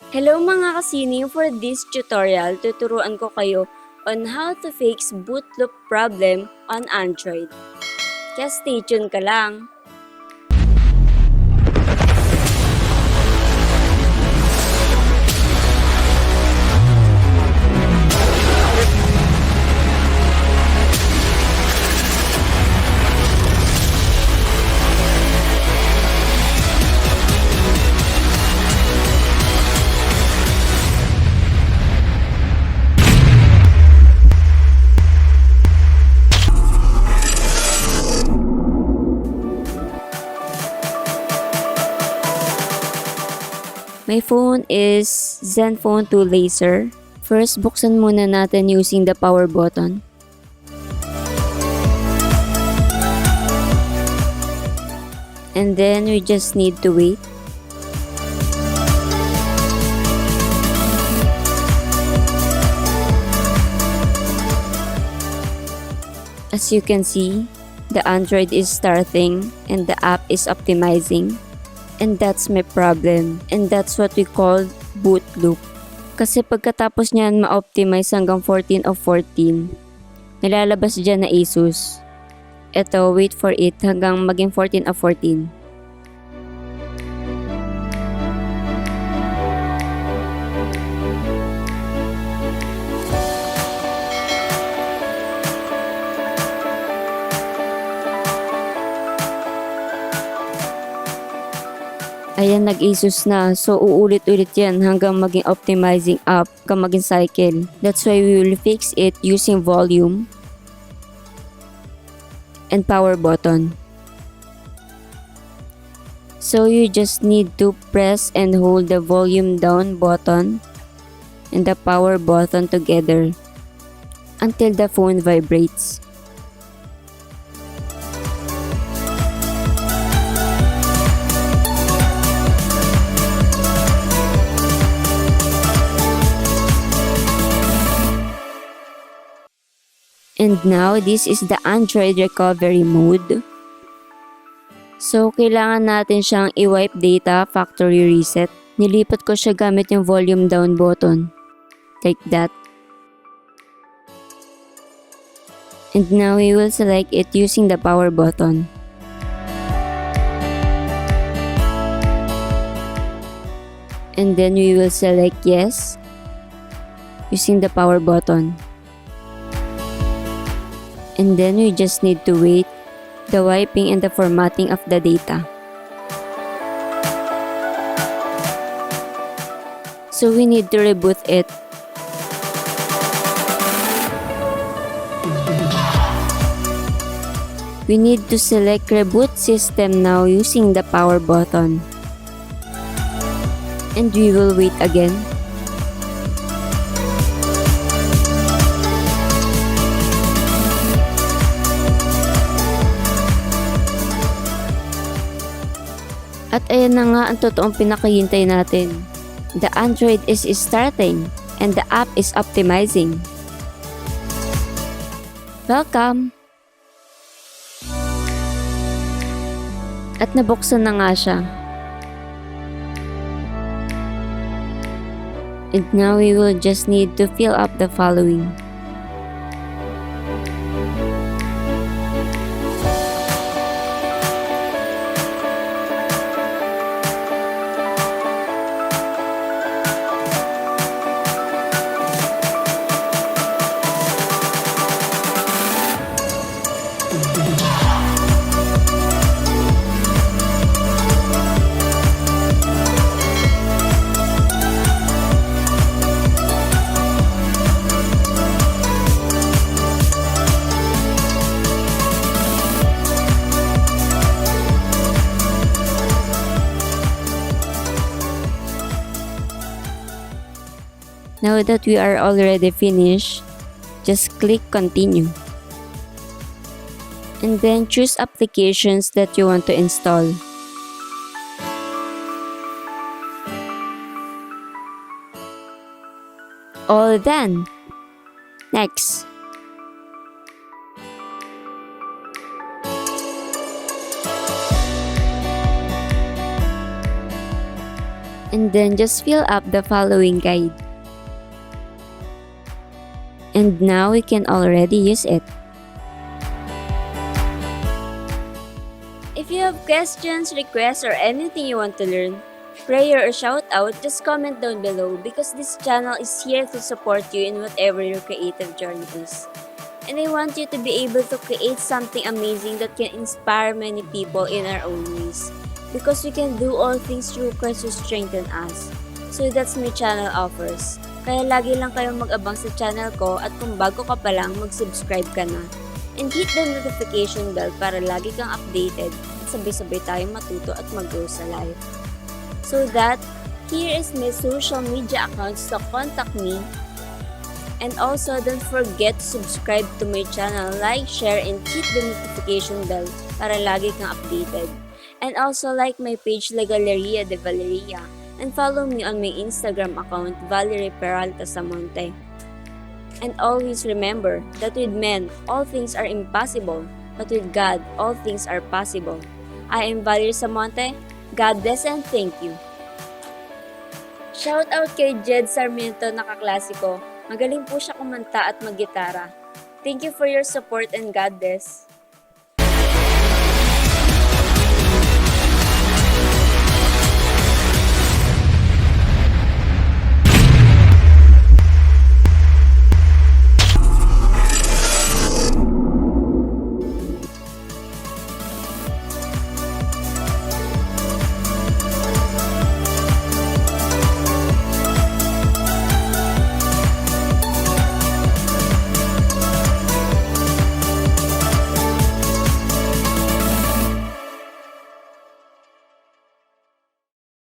Hello mga kasining, for this tutorial, tuturuan ko kayo on how to fix boot loop problem on Android. Kaya stay tuned ka lang. My phone is Zenfone 2 Laser. First, buksan muna natin using the power button. And then we just need to wait. As you can see, the Android is starting and the app is optimizing. And that's my problem. And that's what we call boot loop. Kasi pagkatapos niyan ma-optimize hanggang 14 of 14, nilalabas dyan na Asus. Eto, wait for it hanggang maging 14 of 14. Ayan, nag-Asus na. So, uulit-ulit yan hanggang maging optimizing up, hanggang maging cycle. That's why we will fix it using volume and power button. So, you just need to press and hold the volume down button and the power button together until the phone vibrates. And now, this is the Android recovery mode. So, kailangan natin siyang i-wipe data factory reset. Nilipat ko siya gamit yung volume down button. Like that. And now, we will select it using the power button. And then, we will select yes using the power button. And then we just need to wait the wiping and the formatting of the data. So we need to reboot it. We need to select reboot system now using the power button. And we will wait again. At ayan na nga ang totoong pinakahintay natin. The Android is starting and the app is optimizing. Welcome! At nabuksan na nga siya. And now we will just need to fill up the following. Now that we are already finished, just click continue. And then choose applications that you want to install. All done. Next. And then just fill up the following guide. And now we can already use it. If you have questions, requests, or anything you want to learn, prayer or shout out, just comment down below because this channel is here to support you in whatever your creative journey is. And I want you to be able to create something amazing that can inspire many people in our own ways. Because we can do all things through Christ who strengthen us. So that's my channel offers. Kaya lagi lang kayong mag-abang sa channel ko at kung bago ka pa lang, mag-subscribe ka na. And hit the notification bell para lagi kang updated at sabay-sabay tayong matuto at mag-grow sa life. So that, here is my social media accounts to contact me. And also, don't forget to subscribe to my channel, like, share, and hit the notification bell para lagi kang updated. And also like my page La Galleria de Valeria and follow me on my Instagram account Valerie Samonte. And always remember that with men, all things are impossible, but with God, all things are possible. I am Valerie Samonte. God bless and thank you. Shout out kay Jed Sarmiento na kaklase ko. Magaling po siya kumanta at maggitara. Thank you for your support and God bless.